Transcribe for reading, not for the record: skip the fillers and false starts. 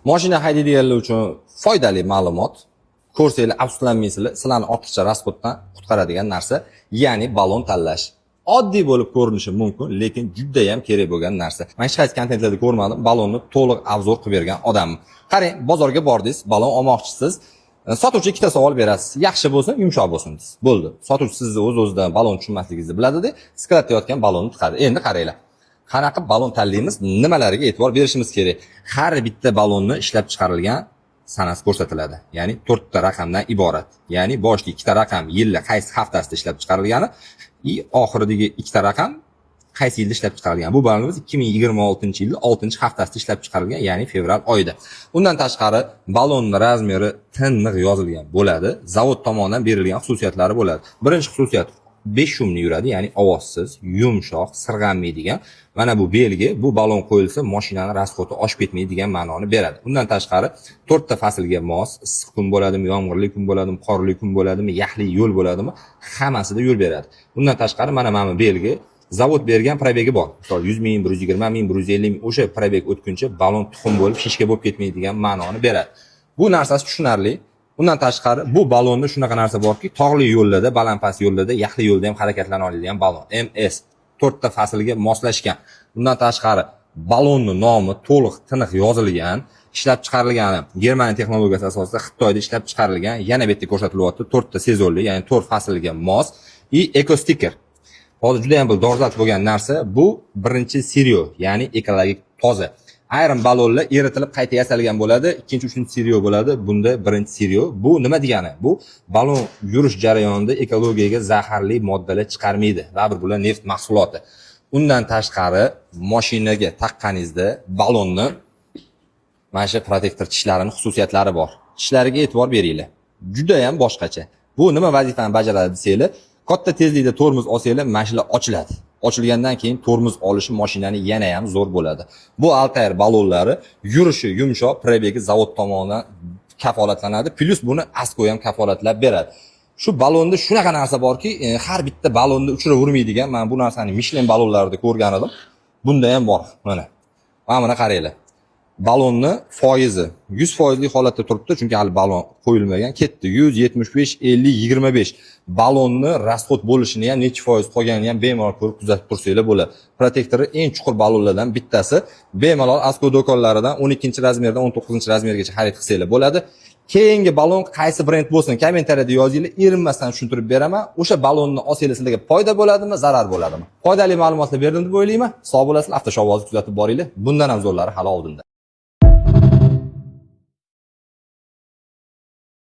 Mashina haydaydiganlar uchun foydali ma'lumot. Ko'rsanglar afsuslanmaysizlar, sizlarni ortiqcha rasxoddan qutqaradigan narsa, ya'ni balon tanlash. Oddiy bo'lib ko'rinishi mumkin, lekin juda ham kerak bo'lgan narsa. Men hech qaysi kontentlarda ko'rmadim, balonni to'liq obzor qilib bergan odamni. Qarang, bozorga bordingiz, balon olmoqchisiz. Sotuvchi ikkita savol berasiz. Yaxshi bo'lsin, yumshoq bo'lsin deysiz. Bo'ldi. Sotuvchi sizni o'z-o'zidan balon tushunmasligingizni biladi-da, sklatayotgan balonni tiqadi. Endi qaranglar. Qanaqa balon tanlaymiz, nimalarga e'tibor berishimiz kerak? Har bitta balonni ishlab chiqarilgan sanasi ko'rsatiladi. Ya'ni 4 ta raqamdan iborat. Ya'ni boshli 2 ta raqam yilda qaysi haftasida ishlab chiqarilgani, oxiridagi 2 ta raqam qaysi yilda ishlab chiqarilgan. Bu balonimiz 2026-yilning 6-haftasida ishlab chiqarilgan, ya'ni fevral oyida. Undan tashqari balonning razmeri tiniq yozilgan bo'ladi. Zavod tomonidan berilgan xususiyatlari bo'ladi. Birinchi xususiyat 5 shumli yuradi, ya'ni ovozsiz, yumshoq, sirg'anmaydigan. Mana bu belgi, bu balon qo'yilsa, mashinaning rasxodi oshib ketmaydi degan ma'noni beradi. Undan tashqari 4 ta faslga mos, issiq kun bo'ladimi, yomg'irli kun bo'ladimi, qorli kun bo'ladimi, yaxli yo'l bo'ladimi, hammasida yo'l beradi. Undan tashqari mana belgi zavod bergan probegi bor. Misol 100 ming, 120 ming, 150 ming o'sha probeg o'tguncha balon tuxum bo'lib, shishga bo'lib ketmaydi degan ma'noni beradi. Bu narsasi tushunarli. Undan tashqari bu balonda shunaqa narsa borki, tog'li yo'llarda, balandpast yo'llarda, yaxli yo'lda ham harakatlana oladigan balon. MS 4 ta faslga moslashgan. Undan tashqari balonning nomi to'liq tiniq yozilgan, ishlab chiqarilgani Germaniya texnologiyasi asosida Xitoyda ishlab chiqarilgan. Yana bu yerda ko'rsatilyapti 4 ta sezonli, ya'ni 4 faslga mos eko stiker. Hozir juda ham bir dolzarb bo'lgan narsa, bu birinchi seriyo, ya'ni ekologik toza. Ayrim balonlar eritilib qayta yasalgan bo'ladi, ikkinchi, uchinchi seriyo bo'ladi. Bunda birinchi seriyo. Bu nima degani? Bu balon yurish jarayonida ekologiyaga zaharli moddalar chiqarmaydi. Baribir bular neft mahsuloti. Undan tashqari mashinaga taqqaningizda balonni mana shu protektor tishlarining xususiyatlari bor. Tishlariga e'tibor beringlar. Juda ham boshqacha. Bu nima vazifani bajaradi desanglar, katta tezlikda tormoz olsanglar, mashina ochiladi. Ochilgandan keyin tormoz olishi mashinani yana ham zo'r bo'ladi. Bu Altair balonlari yurishi yumshoq, probegi zavod tomonidan kafolatlanadi. Plus buni Asko ham kafolatlab beradi. Shu balonda shunaqa narsa borki, har bitta balonda uchiravermaydigan, men bu narsani Michelin balonlarida ko'rgan edim. Bunda ham bor. Mana qaranglar. Balonni foizi 100% holatda turibdi, chunki hali balon qo'yilmagan. Ketdi 175, 50, 25. Balonni rasxod bo'lishini ham necha foiz qolganini ham bemalol ko'rib kuzatib tursanglar bo'ladi. Protektori eng chuqur balonlardan bittasi. Bemalol Asko do'konlaridan 12-razmerdan 19-razmergacha xarid qilsanglar bo'ladi. Keyingi balon qaysi brend bo'lsin, kommentariyada yozinglar, erinmasdan tushuntirib beraman. O'sha balonni olsanglar sizlarga foyda bo'ladimi, zarar bo'ladimi? Foydali ma'lumotlar berdim deb o'ylayman. Sog' bo'lasizlar, avtoshovozni kuzatib boringlar. Bundan ham zo'rlari hali oldinda.